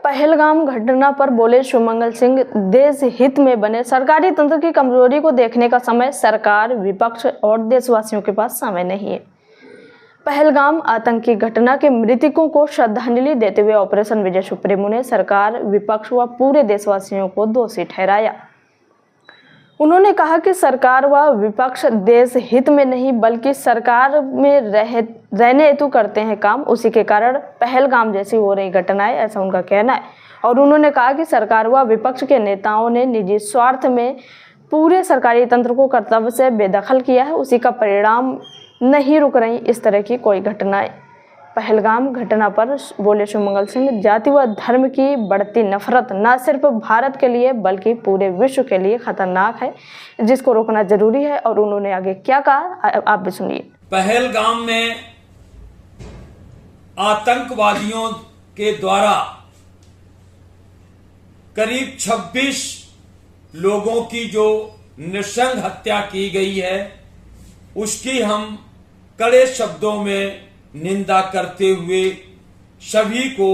पहलगाम घटना पर बोले सुमंगल सिंह, देश हित में बने सरकारी तंत्र की कमजोरी को देखने का समय सरकार, विपक्ष और देशवासियों के पास समय नहीं है। पहलगाम आतंकी घटना के मृतकों को श्रद्धांजलि देते हुए ऑपरेशन विजय सुप्रीमो ने सरकार, विपक्ष व पूरे देशवासियों को दोषी ठहराया। उन्होंने कहा कि सरकार व विपक्ष देश हित में नहीं बल्कि सरकार में रहने हेतु करते हैं काम, उसी के कारण पहलगाम जैसी हो रही घटनाएं, ऐसा उनका कहना है। और उन्होंने कहा कि सरकार व विपक्ष के नेताओं ने निजी स्वार्थ में पूरे सरकारी तंत्र को कर्तव्य से बेदखल किया है, उसी का परिणाम नहीं रुक रही इस तरह की कोई घटनाएं। पहलगाम घटना पर बोले सुमंगल सिंह, जाति व धर्म की बढ़ती नफरत न सिर्फ भारत के लिए बल्कि पूरे विश्व के लिए खतरनाक है, जिसको रोकना जरूरी है। और उन्होंने आगे क्या कहा, आप भी सुनिए। पहलगाम में आतंकवादियों के द्वारा करीब 26 लोगों की जो नृशंस हत्या की गई है, उसकी हम कड़े शब्दों में निंदा करते हुए सभी को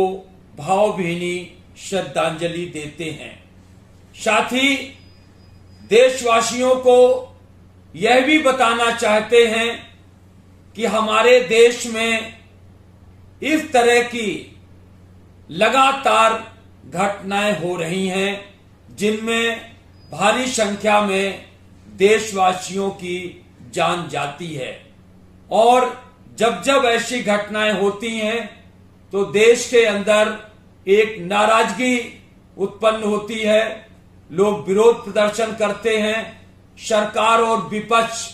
भावभीनी श्रद्धांजलि देते हैं। साथ ही देशवासियों को यह भी बताना चाहते हैं कि हमारे देश में इस तरह की लगातार घटनाएं हो रही हैं, जिनमें भारी संख्या में देशवासियों की जान जाती है। और जब जब ऐसी घटनाएं होती हैं तो देश के अंदर एक नाराजगी उत्पन्न होती है, लोग विरोध प्रदर्शन करते हैं, सरकार और विपक्ष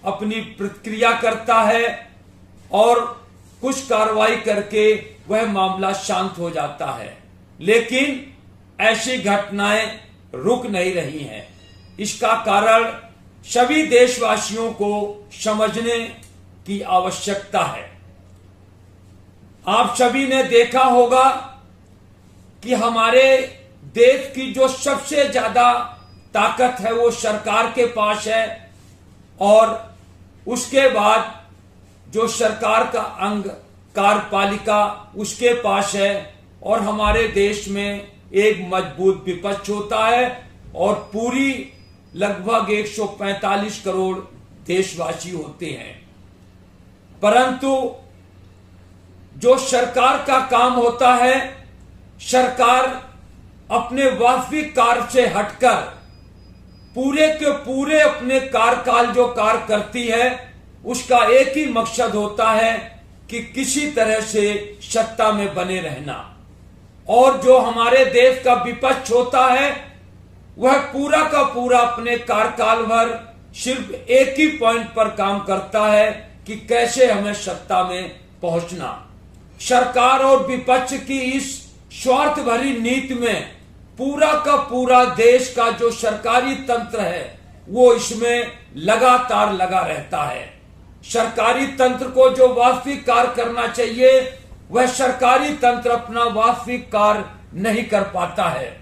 अपनी प्रतिक्रिया करता है और कुछ कार्रवाई करके वह मामला शांत हो जाता है। लेकिन ऐसी घटनाएं रुक नहीं रही हैं। इसका कारण सभी देशवासियों को समझने की आवश्यकता है। आप सभी ने देखा होगा कि हमारे देश की जो सबसे ज्यादा ताकत है वो सरकार के पास है, और उसके बाद जो सरकार का अंग कार्यपालिका उसके पास है, और हमारे देश में एक मजबूत विपक्ष होता है और पूरी लगभग 145 करोड़ देशवासी होते हैं। परंतु जो सरकार का काम होता है, सरकार अपने वास्तविक कार्य से हटकर पूरे के पूरे अपने कार्यकाल जो कार्य करती है, उसका एक ही मकसद होता है कि किसी तरह से सत्ता में बने रहना। और जो हमारे देश का विपक्ष होता है, वह पूरा का पूरा अपने कार्यकाल भर सिर्फ एक ही पॉइंट पर काम करता है कि कैसे हमें सत्ता में पहुंचना। सरकार और विपक्ष की इस स्वार्थ भरी नीति में पूरा का पूरा देश का जो सरकारी तंत्र है वो इसमें लगातार लगा रहता है। सरकारी तंत्र को जो वास्तविक कार्य करना चाहिए, वह सरकारी तंत्र अपना वास्तविक कार्य नहीं कर पाता है।